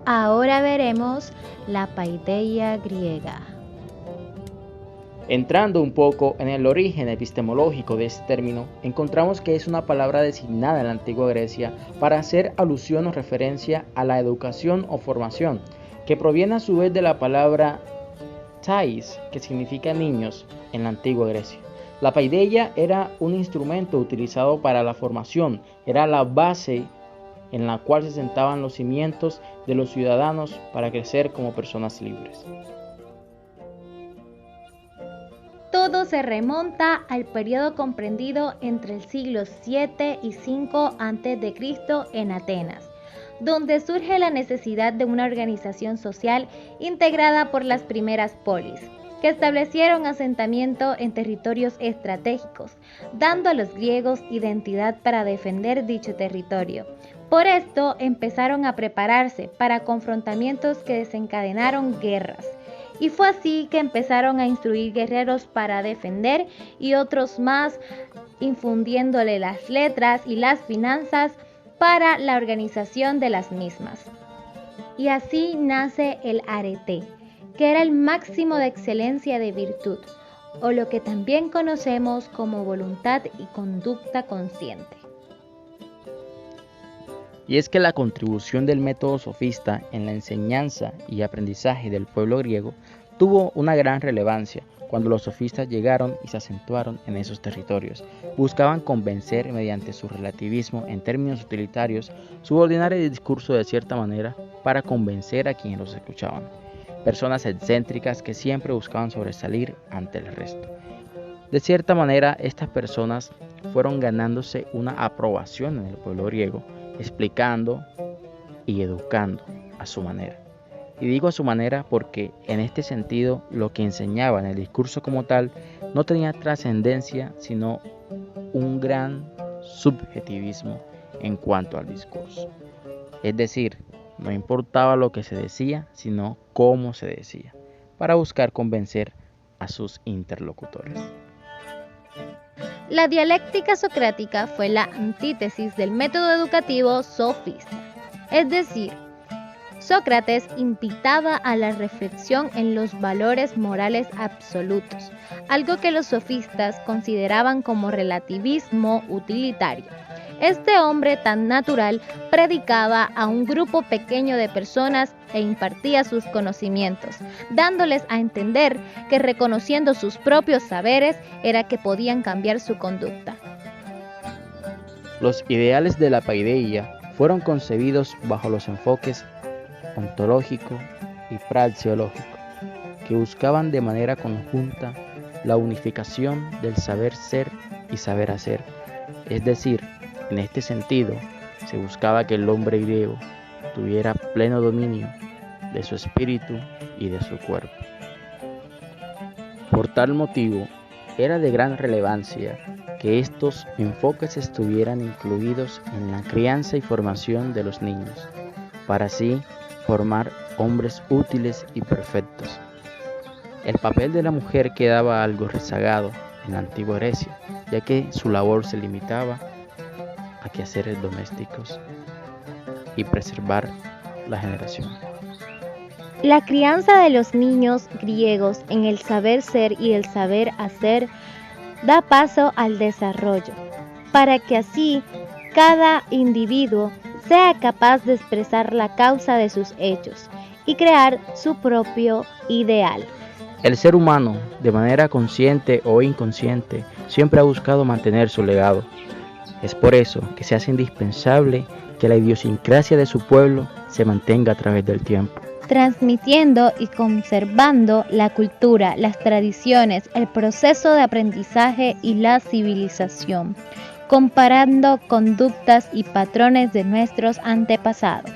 Ahora veremos la paideia griega. Entrando un poco en el origen epistemológico de este término, encontramos que es una palabra designada en la antigua Grecia para hacer alusión o referencia a la educación o formación, que proviene a su vez de la palabra thais, que significa niños en la antigua Grecia. La paideia era un instrumento utilizado para la formación, era la base en la cual se sentaban los cimientos de los ciudadanos para crecer como personas libres. Todo se remonta al periodo comprendido entre el siglo 7 y 5 a.C. en Atenas, donde surge la necesidad de una organización social integrada por las primeras polis, que establecieron asentamiento en territorios estratégicos, dando a los griegos identidad para defender dicho territorio. Por esto empezaron a prepararse para confrontamientos que desencadenaron guerras. Y fue así que empezaron a instruir guerreros para defender y otros más, infundiéndole las letras y las finanzas para la organización de las mismas. Y así nace el arete, que era el máximo de excelencia de virtud, o lo que también conocemos como voluntad y conducta consciente. Y es que la contribución del método sofista en la enseñanza y aprendizaje del pueblo griego tuvo una gran relevancia cuando los sofistas llegaron y se acentuaron en esos territorios. Buscaban convencer mediante su relativismo en términos utilitarios, subordinar el discurso de cierta manera para convencer a quienes los escuchaban. Personas excéntricas que siempre buscaban sobresalir ante el resto. De cierta manera, estas personas fueron ganándose una aprobación en el pueblo griego, explicando y educando a su manera. Y digo a su manera porque en este sentido lo que enseñaba en el discurso como tal no tenía trascendencia sino un gran subjetivismo en cuanto al discurso. Es decir, no importaba lo que se decía sino cómo se decía, para buscar convencer a sus interlocutores. La dialéctica socrática fue la antítesis del método educativo sofista, es decir, Sócrates invitaba a la reflexión en los valores morales absolutos, algo que los sofistas consideraban como relativismo utilitario. Este hombre tan natural predicaba a un grupo pequeño de personas e impartía sus conocimientos, dándoles a entender que reconociendo sus propios saberes era que podían cambiar su conducta. Los ideales de la paideia fueron concebidos bajo los enfoques ontológico y praxeológico, que buscaban de manera conjunta la unificación del saber ser y saber hacer, es decir, en este sentido, se buscaba que el hombre griego tuviera pleno dominio de su espíritu y de su cuerpo. Por tal motivo, era de gran relevancia que estos enfoques estuvieran incluidos en la crianza y formación de los niños, para así formar hombres útiles y perfectos. El papel de la mujer quedaba algo rezagado en la antigua Grecia, ya que su labor se limitaba a quehaceres domésticos y preservar la generación. La crianza de los niños griegos en el saber ser y el saber hacer da paso al desarrollo, para que así cada individuo sea capaz de expresar la causa de sus hechos y crear su propio ideal. El ser humano, de manera consciente o inconsciente, siempre ha buscado mantener su legado. Es por eso que se hace indispensable que la idiosincrasia de su pueblo se mantenga a través del tiempo, transmitiendo y conservando la cultura, las tradiciones, el proceso de aprendizaje y la civilización, comparando conductas y patrones de nuestros antepasados.